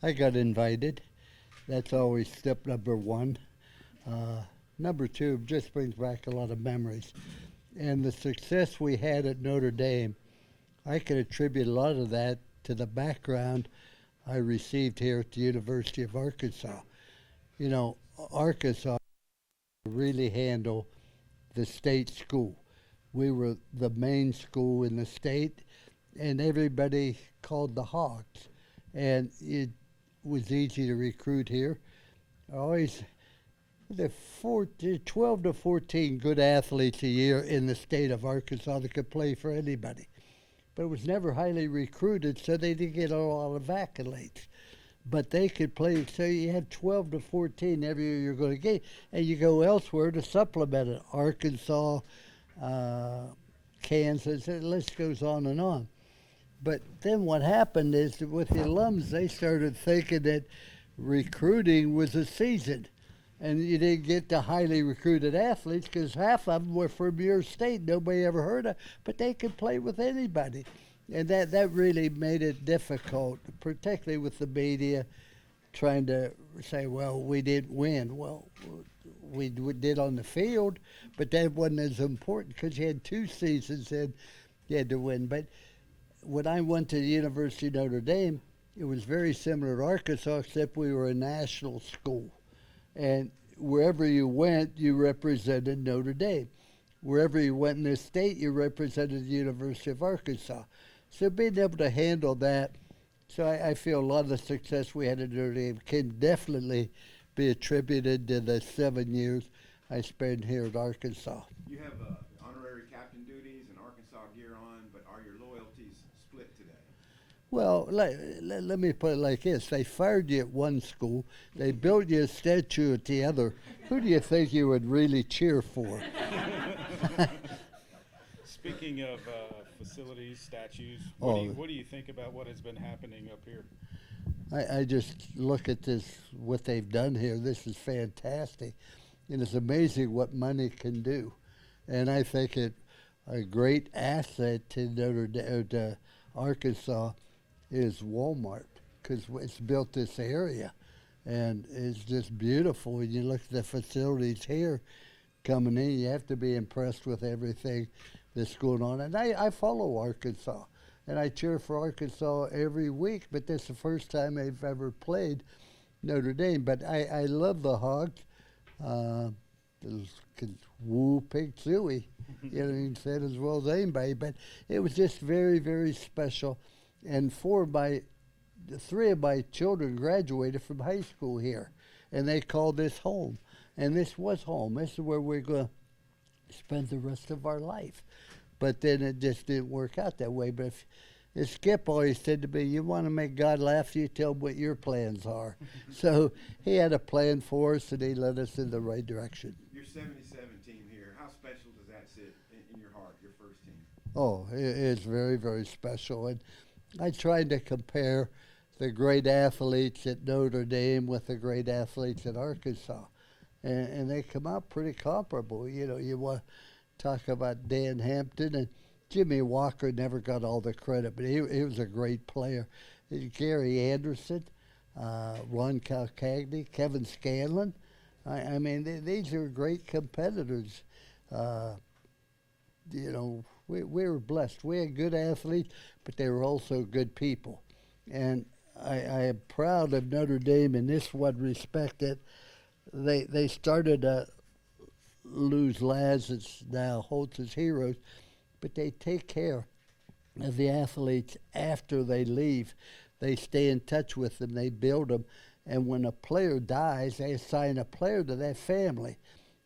I got invited. That's always step number one. Number two just brings back a lot of memories. And the success we had at Notre Dame, I can attribute a lot of that to the background I received here at the University of Arkansas. You know, Arkansas really handled the state school. We were the main school in the state, and everybody called the Hogs. And it was easy to recruit here. Always the 12 to 14 good athletes a year in the state of Arkansas that could play for anybody. But it was never highly recruited, so they didn't get a lot of accolades. But they could play, so you had 12 to 14 every year you're going to get, and you go elsewhere to supplement it. Arkansas, Kansas, the list goes on and on. But then what happened is that with the alums, they started thinking that recruiting was a season. And you didn't get the highly recruited athletes because half of them were from your state, nobody ever heard of, but they could play with anybody. And that really made it difficult, particularly with the media trying to say, well, we didn't win. Well, we did on the field, but that wasn't as important because you had 2 seasons and you had to win. But when I went to the University of Notre Dame, it was very similar to Arkansas, except we were a national school. And wherever you went, you represented Notre Dame. Wherever you went in the state, you represented the University of Arkansas. So being able to handle that, so I feel a lot of the success we had at Notre Dame can definitely be attributed to the 7 years I spent here at Arkansas. You have honorary captain duties and Arkansas gear on, but are your loyalties split today? Well, let me put it like this. They fired you at one school. They built you a statue at the other. Who do you think you would really cheer for? Speaking of facilities, statues, what do you think about what has been happening up here? I just look at this, what they've done here. This is fantastic. And it's amazing what money can do. And I think it a great asset to to Arkansas is Walmart, because it's built this area, and it's just beautiful. When you look at the facilities here coming in, you have to be impressed with everything that's going on. And I follow Arkansas, and I cheer for Arkansas every week, but that's the first time I've ever played Notre Dame. But I love the Hogs. Woo Pig Suey, you know, he said as well as anybody. But it was just very, very special. And 3 of my children graduated from high school here, and they called this home. And this was home. This is where we're going to spend the rest of our life. But then it just didn't work out that way. But Skip always said to me, you want to make God laugh, you tell him what your plans are. So he had a plan for us, and he led us in the right direction. Your 77 team here, how special does that sit in your heart, your first team? Oh, it's very, very special. And I tried to compare the great athletes at Notre Dame with the great athletes at Arkansas. And they come out pretty comparable. You know, you want to talk about Dan Hampton, and Jimmy Walker never got all the credit, but he was a great player. Gary Anderson, Ron Calcagney, Kevin Scanlon. I mean, these are great competitors. You know, we were blessed. We had good athletes, but they were also good people. And I am proud of Notre Dame in this one respect, that they started to lose lads that's now Holtz as heroes, but they take care of the athletes after they leave. They stay in touch with them. They build them. And when a player dies, they assign a player to that family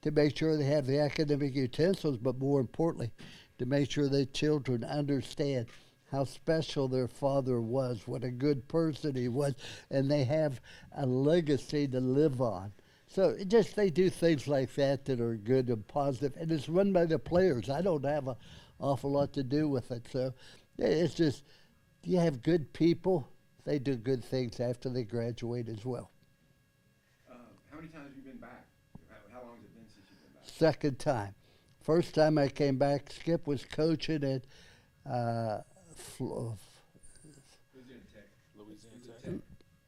to make sure they have the academic utensils, but more importantly, to make sure their children understand how special their father was, what a good person he was, and they have a legacy to live on. So they do things like that are good and positive, and it's run by the players. I don't have an awful lot to do with it. So it's just, you have good people, they do good things after they graduate as well. How many times have you been back? How long has it been since you've been back? Second time. First time I came back, Skip was coaching at Louisiana Tech.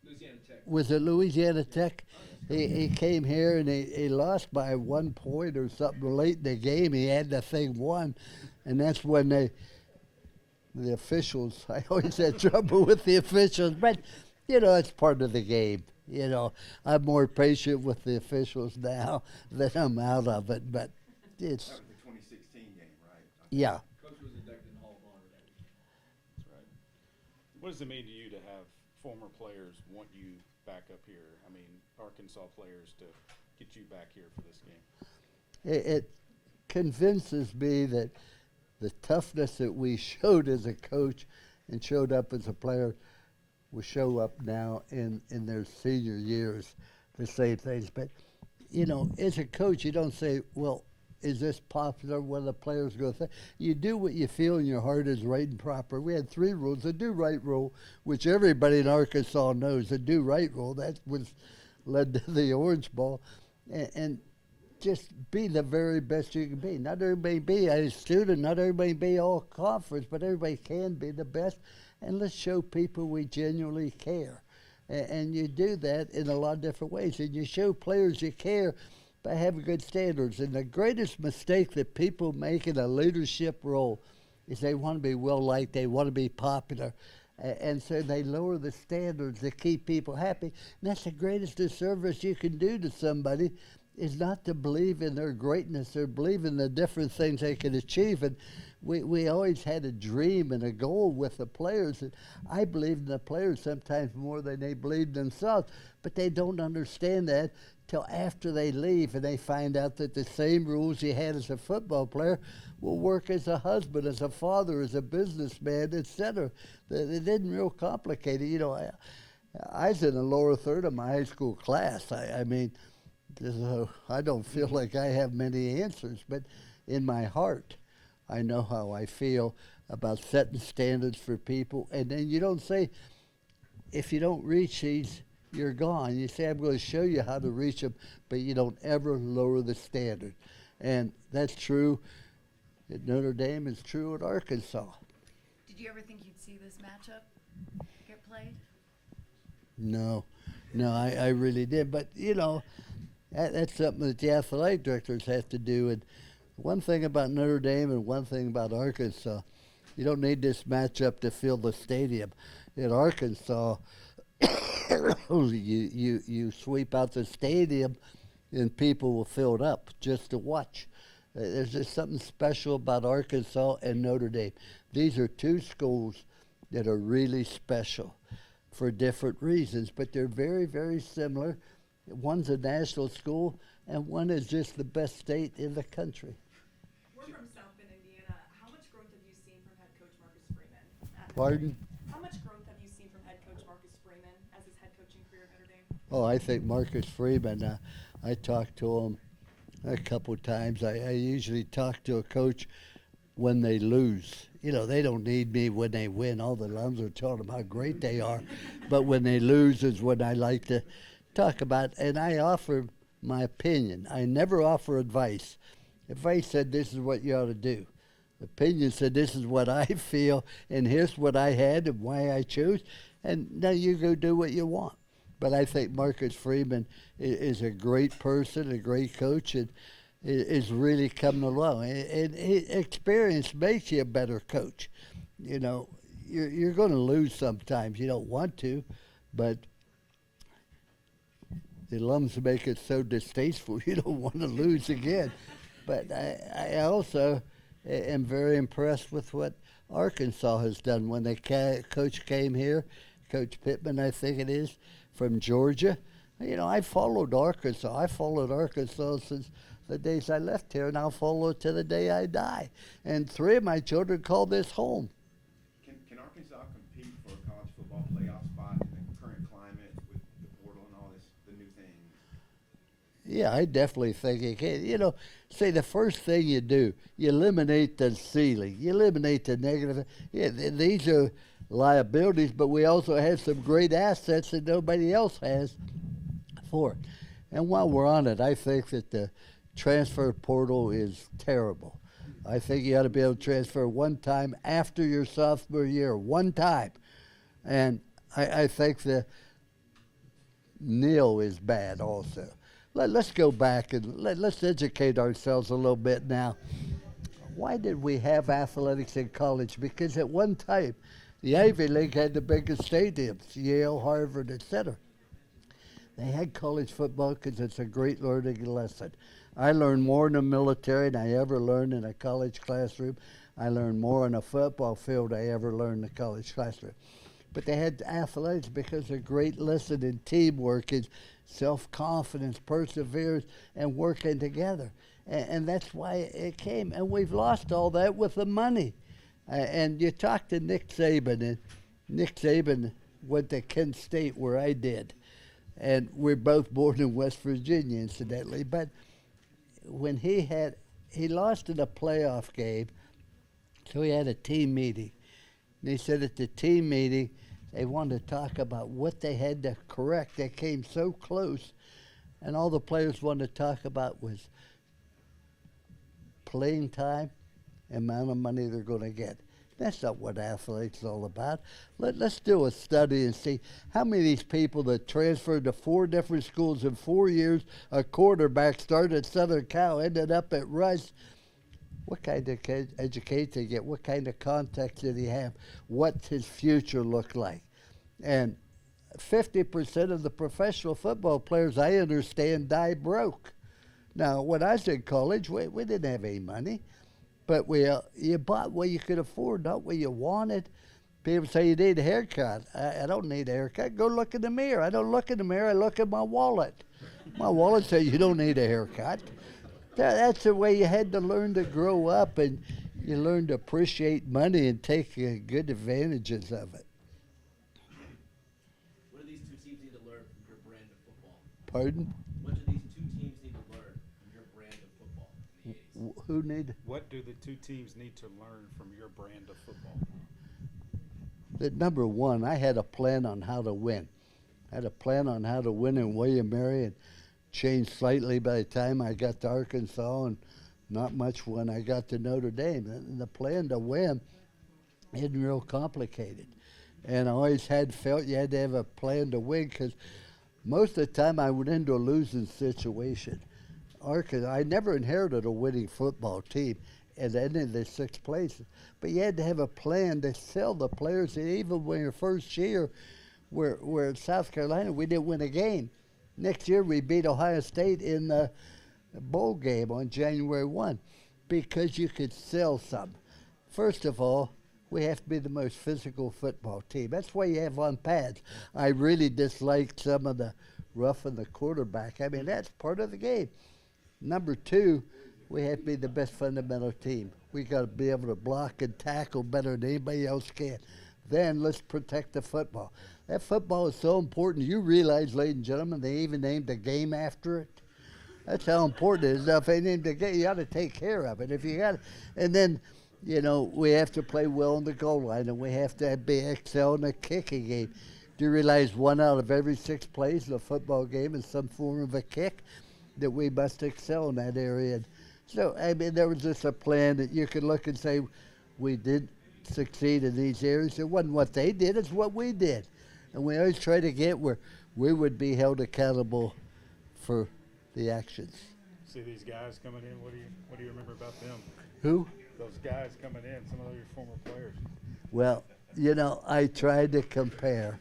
Louisiana Tech. Was it Louisiana Tech? He came here and he lost by 1 point or something late in the game. He had the thing won, and that's when the officials. I always had trouble with the officials, but it's part of the game. I'm more patient with the officials now that I'm out of it, but it's That was the 2016 game, right? yeah. Coach was inducted in the Hall of Honor that weekend. That's right. What does it mean to you to have former players want you back up here? I mean, Arkansas players to get you back here for this game. It convinces me that the toughness that we showed as a coach and showed up as a player will show up now in their senior years, the same things. But, as a coach, you don't say, well, is this popular? What are the players going to think? You do what you feel in your heart is right and proper. We had 3 rules. The do-right rule, which everybody in Arkansas knows, the do-right rule, that was led to the Orange Bowl. And just be the very best you can be. Not everybody be a student, not everybody be all conference, but everybody can be the best. And let's show people we genuinely care. And you do that in a lot of different ways. And you show players you care by having good standards. And the greatest mistake that people make in a leadership role is they want to be well-liked, they want to be popular. And so they lower the standards to keep people happy. And that's the greatest disservice you can do to somebody, is not to believe in their greatness or believe in the different things they can achieve. And we always had a dream and a goal with the players. And I believe in the players sometimes more than they believe in themselves, but they don't understand that till after they leave and they find out that the same rules you had as a football player will work as a husband, as a father, as a businessman, etc. It isn't real complicated. I was in the lower third of my high school class. I mean, I don't feel like I have many answers, but in my heart, I know how I feel about setting standards for people. And then you don't say, if you don't reach these, you're gone. You say, I'm going to show you how to reach them, but you don't ever lower the standard. And that's true at Notre Dame, it's true at Arkansas. Did you ever think you'd see this matchup get played? No, I really did. But, that's something that the athletic directors have to do. And one thing about Notre Dame and one thing about Arkansas, you don't need this matchup to fill the stadium. At Arkansas, you sweep out the stadium and people will fill it up just to watch. There's just something special about Arkansas and Notre Dame. These are 2 schools that are really special for different reasons, but they're very, very similar. One's a national school, and one is just the best state in the country. We're from South Bend, Indiana. How much growth have you seen from head coach Marcus Freeman? Pardon? How much growth have you seen from head coach Marcus Freeman as his head coaching career at Notre Dame? Oh, I think Marcus Freeman, I talked to him a couple times. I usually talk to a coach when they lose. They don't need me when they win. All the alums are telling them how great they are. But when they lose is when I like to talk about, and I offer my opinion. I never offer advice. Advice said this is what you ought to do. Opinion said this is what I feel, and here's what I had and why I chose, and now you go do what you want. But I think Marcus Freeman is a great person, a great coach, and is really coming along. And experience makes you a better coach. You're going to lose sometimes. You don't want to, but the alums make it so distasteful you don't want to lose again. But I also am very impressed with what Arkansas has done. When the coach came here, Coach Pittman, I think it is, from Georgia, I followed Arkansas. I followed Arkansas since the days I left here, and I'll follow it to the day I die. And 3 of my children call this home. Can Arkansas compete for a college football playoff spot in the current climate with the portal and all this, the new things? Yeah, I definitely think it can. Say the first thing you do, you eliminate the ceiling. You eliminate the negative. Yeah, these are liabilities, but we also have some great assets that nobody else has for it. And while we're on it, I think that the transfer portal is terrible. I think you ought to be able to transfer one time after your sophomore year, one time. And I think the nil is bad also. Let's go back and let's educate ourselves a little bit now. Why did we have athletics in college? Because at one time, the Ivy League had the biggest stadiums, Yale, Harvard, etc. They had college football because it's a great learning lesson. I learned more in the military than I ever learned in a college classroom. I learned more on a football field than I ever learned in a college classroom. But they had athletics because a great lesson in teamwork and self-confidence, perseverance, and working together. And that's why it came. And we've lost all that with the money. And you talk to Nick Saban, and Nick Saban went to Kent State where I did. And we're both born in West Virginia, incidentally. But when he lost in a playoff game, so he had a team meeting. And he said at the team meeting, they wanted to talk about what they had to correct. They came so close, and all the players wanted to talk about was playing time, amount of money they're going to get. That's not what athletics is all about. Let's do a study and see how many of these people that transferred to 4 different schools in 4 years, a quarterback started at Southern Cal, ended up at Rice. What kind of education did he get? What kind of context did he have? What's his future look like? And 50% of the professional football players, I understand, die broke. Now, when I was in college, we didn't have any money, but you bought what you could afford, not what you wanted. People say you need a haircut. I don't need a haircut. Go look in the mirror. I don't look in the mirror. I look at my wallet. My wallet says you don't need a haircut. That's the way you had to learn to grow up, and you learn to appreciate money and take good advantages of it. What do these two teams need to learn from your brand of football? Pardon? What do these two teams need to learn from your brand of football in the 80s? Who need? What do the two teams need to learn from your brand of football? That number one, I had a plan on how to win. I had a plan on how to win in William & Mary, and changed slightly by the time I got to Arkansas, and not much when I got to Notre Dame. And the plan to win isn't real complicated. And I always felt you had to have a plan to win, because most of the time I went into a losing situation. I never inherited a winning football team at any of the 6 places, but you had to have a plan to sell the players. And even when your first year, we're in South Carolina, we didn't win a game. Next year, we beat Ohio State in the bowl game on January 1 because you could sell some. First of all, we have to be the most physical football team. That's why you have on pads. I really disliked some of the roughing the quarterback. I mean, that's part of the game. Number 2, we have to be the best fundamental team. We got to be able to block and tackle better than anybody else can. Then let's protect the football. That football is so important. You realize, ladies and gentlemen, they even named a game after it. That's how important it is. Now, if they named a game, you got to take care of it. If you got, and then, we have to play well on the goal line, and we have to excel in the kicking game. Do you realize 1 out of every 6 plays in a football game is some form of a kick? That we must excel in that area. And so, I mean, there was just a plan that you could look and say, we did succeed in these areas. It wasn't what they did, it's what we did. And we always try to get where we would be held accountable for the actions. See these guys coming in, what do you remember about them? Who? Those guys coming in, some of your former players. Well, I tried to compare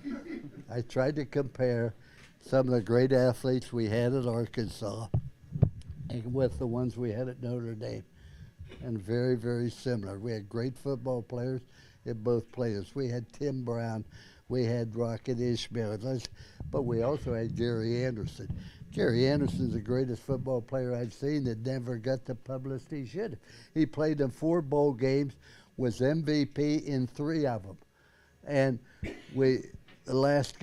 some of the great athletes we had at Arkansas and with the ones we had at Notre Dame. And very, very similar. We had great football players in both places. We had Tim Brown, we had Rocket Ishmael, but we also had Gary Anderson. Gary Anderson's the greatest football player I've seen that never got the publicity he should have. He played in 4 bowl games, was MVP in 3 of them. And the last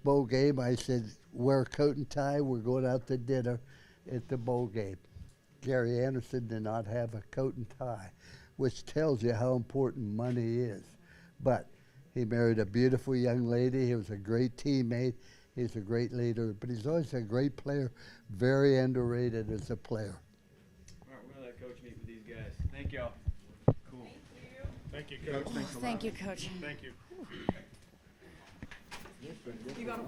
bowl game, I said, wear a coat and tie, we're going out to dinner at the bowl game. Gary Anderson did not have a coat and tie, which tells you how important money is. But he married a beautiful young lady. He was a great teammate. He's a great leader, but he's always a great player, very underrated as a player. All right, we're going to let Coach meet with these guys. Thank y'all. Cool. Thank you, Coach. Thank you, Coach. Thank you. You got 'em?